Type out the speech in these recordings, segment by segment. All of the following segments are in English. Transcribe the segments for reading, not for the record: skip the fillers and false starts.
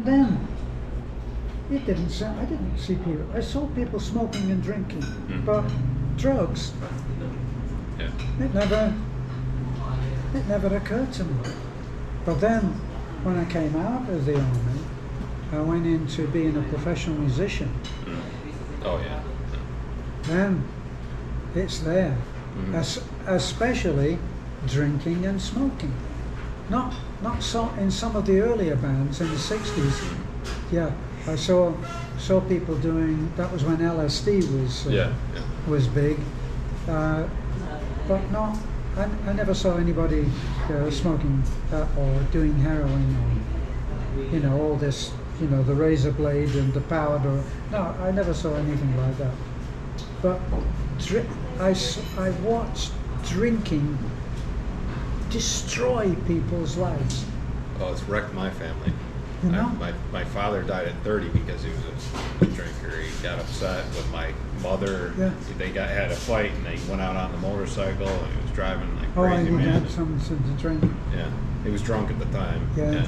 then I didn't see people. I saw people smoking and drinking, but drugs. Yeah. It never occurred to me. But then, when I came out of the army, I went into being a professional musician. Oh yeah. Then it's there, especially drinking and smoking. Not so in some of the earlier bands in the '60s. Yeah, I saw people doing. That was when LSD was big, but not. I never saw anybody smoking or doing heroin or all this. The razor blade and the powder. No, I never saw anything like that. But I watched drinking destroy people's lives. Oh, it's wrecked my family. My father died at 30 because he was a drinker. He got upset with my mother. Yeah. They had a fight and they went out on the motorcycle and he was driving like Oh, crazy. he had something to drink. Yeah, he was drunk at the time. Yeah.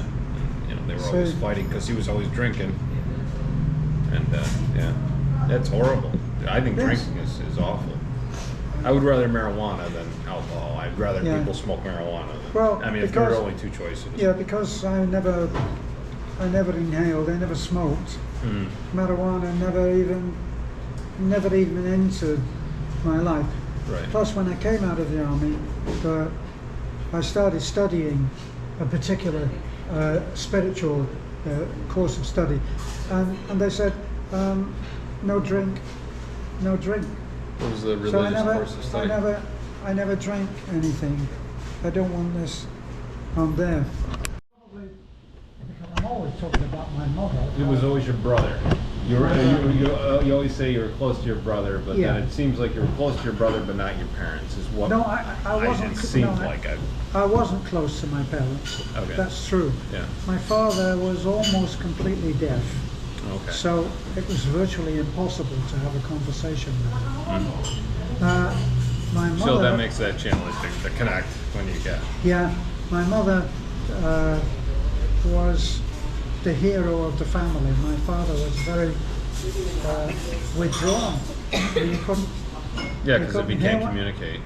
And, they were always fighting because he was always drinking. And that's horrible. I think drinking is awful. I would rather marijuana than alcohol. I'd rather people smoke marijuana. If there are only two choices. Yeah, because I never inhaled. I never smoked. Marijuana never even entered my life. Right. Plus, when I came out of the army, I started studying a particular spiritual course of study, and they said no drink. What was the religious course of study? I never drank anything. I don't want this on there. Probably because I'm always talking about my mother. It was always your brother. You always say you were close to your brother, but then it seems like you were close to your brother, but not your parents. Is what? No, I wasn't. It seems like I wasn't close to my parents. Okay. That's true. Yeah. My father was almost completely deaf. Okay. So it was virtually impossible to have a conversation with him. My mother. So that makes that challenge to connect when you get. Yeah, my mother was the hero of the family. My father was very withdrawn. He couldn't. Yeah, because if he can't communicate.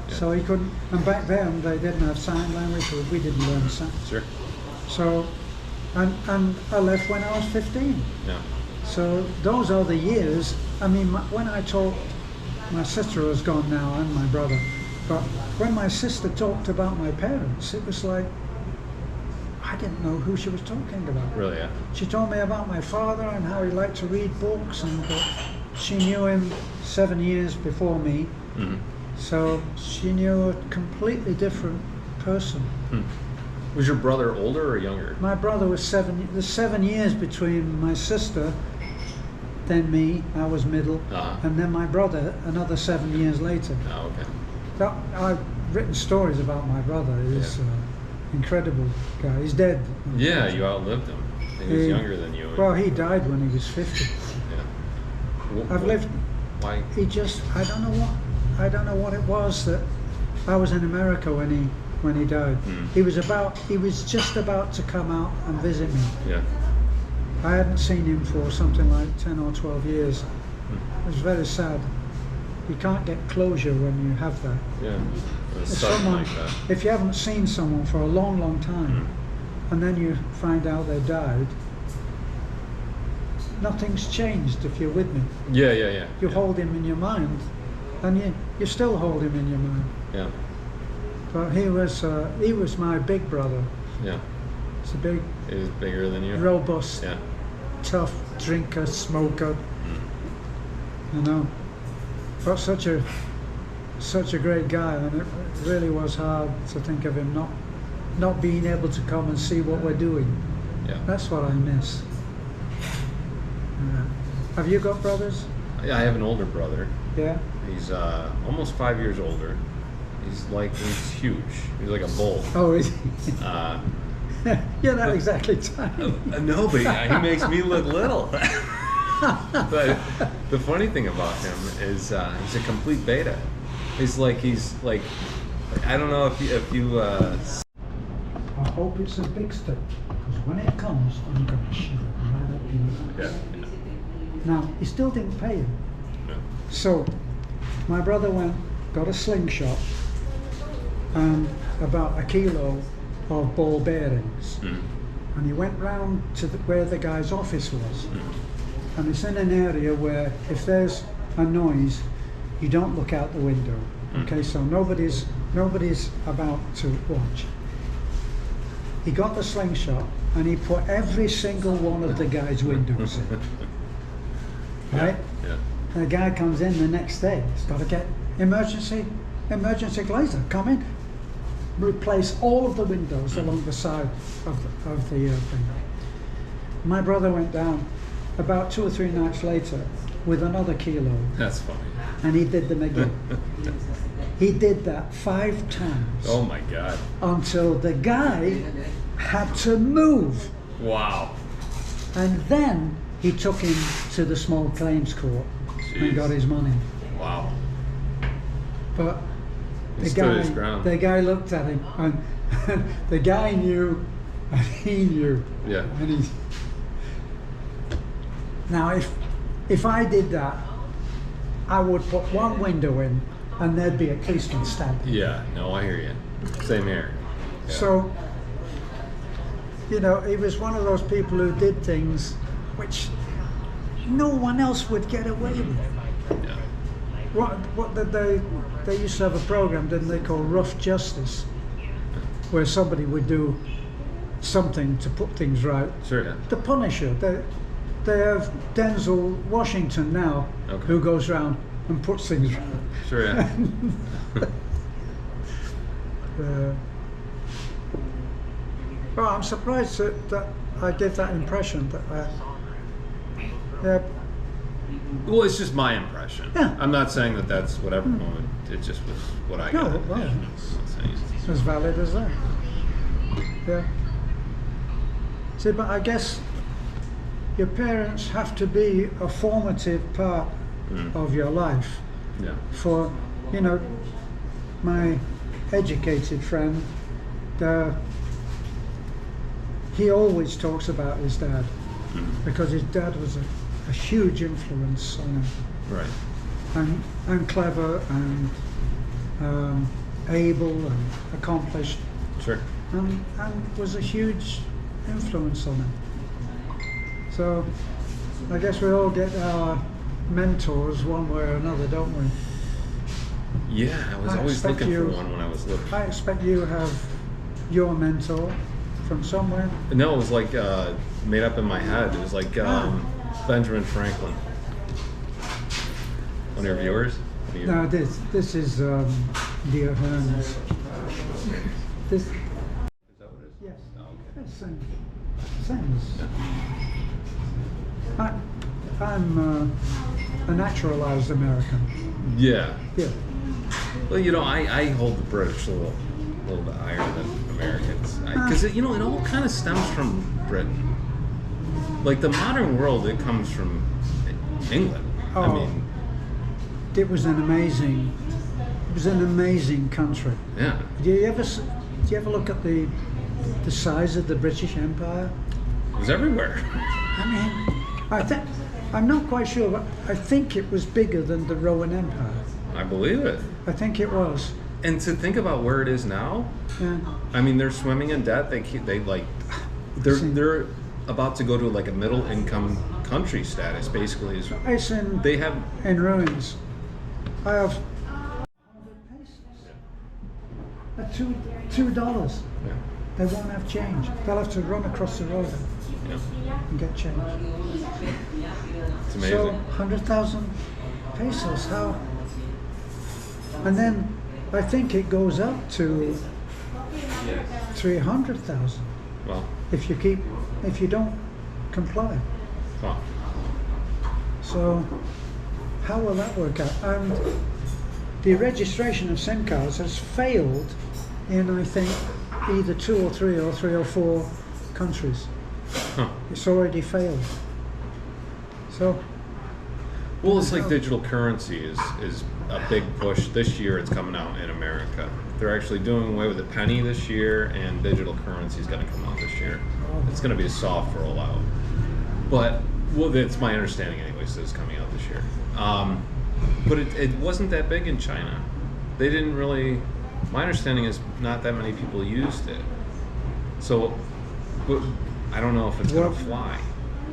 So he couldn't. And back then they didn't have sign language. We didn't learn sign. Sure. So, and I left when I was 15. Yeah. So those are the years. I mean, when I talked, my sister was gone now and my brother, but when my sister talked about my parents, it was like, I didn't know who she was talking about. Really, yeah. She told me about my father and how he liked to read books, and she knew him 7 years before me. So she knew a completely different person. Was your brother older or younger? My brother was 7. There's 7 years between my sister, then me. I was middle, and then my brother another 7 years later. Oh, okay. I've written stories about my brother. He's incredible guy. He's dead. Yeah, you outlived him. He was younger than you. Well, he died when he was 50. Yeah. I've lived. Why? He just. I don't know what it was that. I was in America when he died. He was just about to come out and visit me. Yeah. I hadn't seen him for something like 10 or 12 years. It was very sad. You can't get closure when you have that. Yeah. Someone, like that. if you haven't seen someone for a long, long time, and then you find out they died, nothing's changed if you're with me. Yeah. You hold him in your mind, and you still hold him in your mind. Yeah. But he was my big brother. Yeah. He's a big. He was bigger than you. Robust. Yeah. Tough drinker, smoker. But such a great guy, and it really was hard to think of him not being able to come and see what we're doing. Yeah. That's what I miss. Have you got brothers? Yeah, I have an older brother. Yeah. He's almost 5 years older. He's huge. He's like a bull. Oh, is he? You're not exactly tiny. No, but he makes me look little. But the funny thing about him is he's a complete beta. He's like I don't know if you I hope it's a big step, because when it comes, I'm going to shove it right up your ass. Yeah. Now, he still didn't pay him. Yeah. So, my brother got a slingshot and about a kilo of ball bearings. And he went round to where the guy's office was. And it's in an area where if there's a noise, you don't look out the window. Okay, so nobody's about to watch. He got the slingshot and he put every single one of the guy's windows in. Right? Yeah. And the guy comes in the next day. He's got to get emergency glazer. Come in, replace all of the windows along the side of the thing. My brother went down about 2 or 3 nights later with another kilo. That's funny. And he did them again. He did that 5 times. Oh my God. Until the guy had to move. Wow. And then he took him to the small claims court and got his money. Wow. But He stood his ground. the guy looked at him and the guy knew and he knew. Yeah. And now if I did that, I would put one window in and there'd be a policeman standing. Yeah, no, I hear you. Same here. Yeah. So, he was one of those people who did things which no one else would get away with. Yeah. What did they used to have a program, didn't they, called Rough Justice, where somebody would do something to put things right. Sure, yeah. The Punisher, they have Denzel Washington now, Okay. who goes around and puts things right. Sure, yeah. Well, I'm surprised that I gave that impression that Well, it's just my impression. Yeah. I'm not saying that that's whatever moment. It just was what I No, got. well, Yeah, I'm not saying it's as valid as that. Yeah. See, but I guess your parents have to be a formative part of your life. Yeah. For, my educated friend, he always talks about his dad because his dad was a huge influence on him. Right. And clever and able and accomplished, Sure. and was a huge influence on him. So I guess we all get our mentors one way or another, don't we? Yeah, I was always looking for one when I was little. I expect you have your mentor from somewhere. No, it was like made up in my head. It was like Benjamin Franklin. One of your viewers? No, this is Dear Hearns. This. Is that what it is? Yes. Oh, okay. It's same. I'm a naturalized American. Yeah. Yeah. Well, I hold the British a little bit higher than Americans. Because, it all kind of stems from Britain. Like, the modern world, it comes from England. Oh, I mean... It was an amazing country. Yeah. Do you ever look at the size of the British Empire? It was everywhere. I mean, I'm not quite sure, but I think it was bigger than the Roman Empire. I believe it. I think it was. And to think about where it is now, Yeah. I mean, they're swimming in debt. They're about to go to like a middle income country status, basically. It's in ruins. I have at $2. Yeah. They won't have change. They'll have to run across the road Yeah. and get change. It's amazing. So 100,000 pesos. How? And then I think it goes up to 300,000 Well, if you don't comply. huh. So how will that work out? And the registration of SIM cards has failed in, I think, either 2 or 3 or 4 countries. Huh. It's already failed. So Well, it's like digital currency is a big push. This year it's coming out in America. They're actually doing away with the penny this year, and digital currency is going to come out this year. It's going to be a soft rollout. But, well, that's my understanding anyway, so it's coming out this year. But it wasn't that big in China. They didn't really, my understanding is not that many people used it. So, but I don't know if it's going to fly.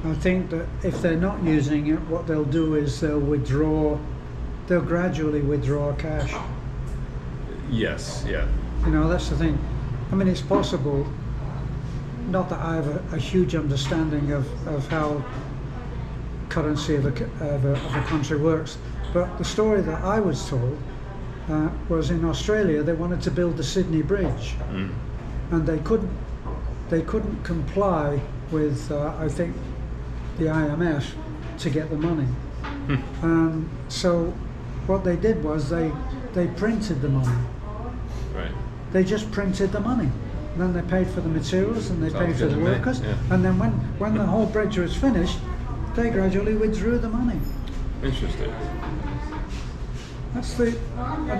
I think that if they're not using it, what they'll do is they'll gradually withdraw cash. Yes, yeah. You know, that's the thing. I mean, it's possible, not that I have a huge understanding of how currency of a country works, but the story that I was told was in Australia they wanted to build the Sydney Bridge, and they couldn't comply with I think the IMF to get the money. And so what they did was they printed the money. Right. They just printed the money. And then they paid for the materials and they paid for the workers. Yeah. And then when the whole bridge was finished, they gradually withdrew the money. Interesting. That's an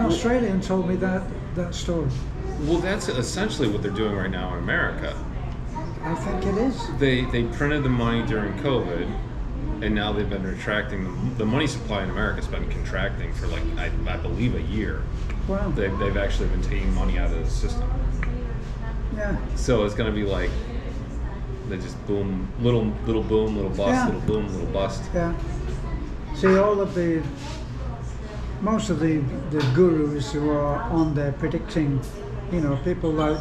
Australian told me that story. Well, that's essentially what they're doing right now in America. I think it is. They printed the money during COVID, and now they've been retracting the money supply in America has been contracting for like I believe a year. Wow. They've actually been taking money out of the system. Yeah. So it's going to be like they just boom, little boom, little bust, little boom, little bust. Yeah. See, most of the gurus who are on there predicting, you know, people like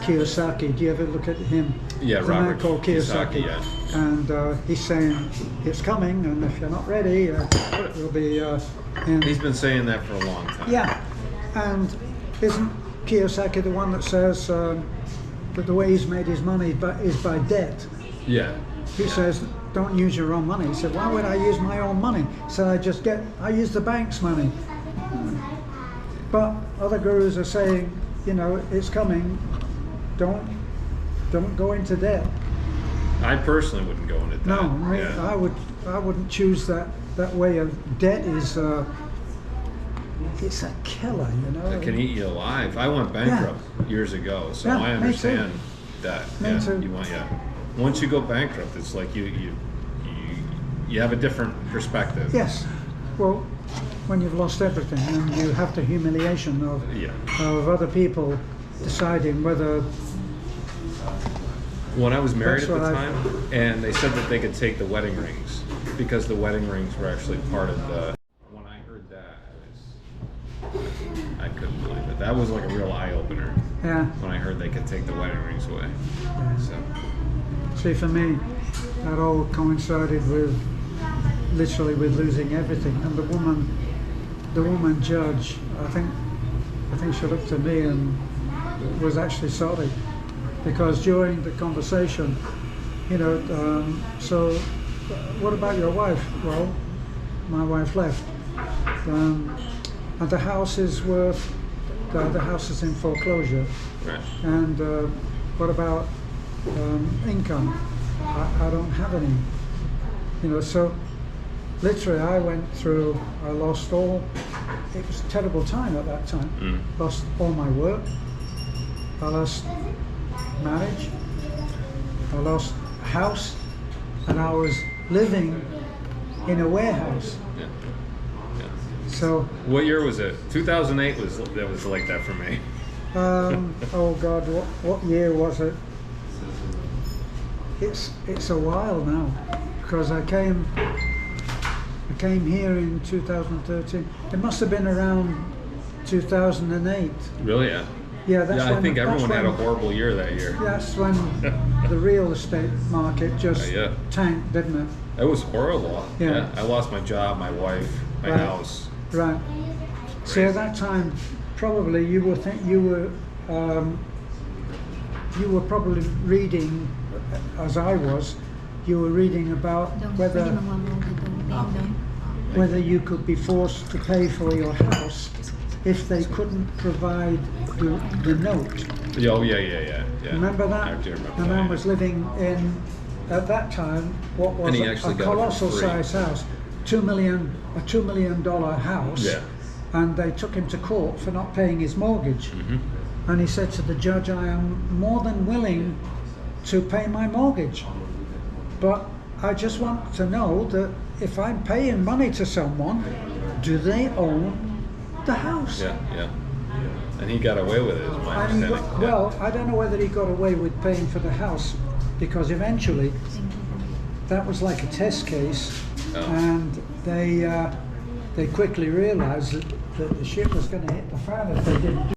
Kiyosaki. Do you ever look at him? Yeah, There's Robert a man called Kiyosaki. Yeah. And he's saying it's coming, and if you're not ready, you'll be. He's been saying that for a long time. Yeah, and isn't Kiyosaki the one that says that the way he's made his money is by debt? Yeah. He says, don't use your own money. He said, why would I use my own money? He said, I use the bank's money. But other gurus are saying, you know, it's coming. Don't go into debt. I personally wouldn't go into debt. No, yeah. I wouldn't choose that way of debt. It's a killer, you know. It can eat you alive. I went bankrupt years ago, so I understand that. Me too. Once you go bankrupt, it's like you have a different perspective. Yes. Well, when you've lost everything and you have the humiliation of other people deciding whether. When I was married at the time, and they said that they could take the wedding rings because the wedding rings were actually part of the. When I heard that, I couldn't believe it. That was like a real eye opener. Yeah. When I heard they could take the wedding rings away. Yeah. So. See, for me, that all coincided with literally with losing everything, and the woman judge, I think she looked at me and was actually sorry, because during the conversation, you know, so what about your wife? Well, my wife left, and the house is worth, the house is in foreclosure, right. And what about income? I don't have any, you know, so literally I lost all, it was a terrible time at that time, lost all my work, I lost marriage, I lost a house, and I was living in a warehouse. Yeah. Yeah. So. What year was it? 2008 was like that for me. Oh God, what year was it? It's a while now, because I came here in 2013. It must have been around 2008. Really? Yeah. Yeah, that's when, I think everyone had a horrible year that year. That's when the real estate market just tanked, didn't it? It was horrible. Yeah. I lost my job, my wife, my house. Right. So at that time, probably you were probably reading, as I was, you were reading about whether you could be forced to pay for your house if they couldn't provide the note. Oh yeah. Remember that? I do remember. The man was living in, at that time, what was a colossal size house, $2 million house. Yeah. and they took him to court for not paying his mortgage. And he said to the judge, I am more than willing to pay my mortgage, but I just want to know that if I'm paying money to someone, do they own the house? Yeah, yeah. And he got away with it, is my And understanding. well, I don't know whether he got away with paying for the house, because eventually that was like a test case, and they quickly realised that the shit was going to hit the fan if they didn't do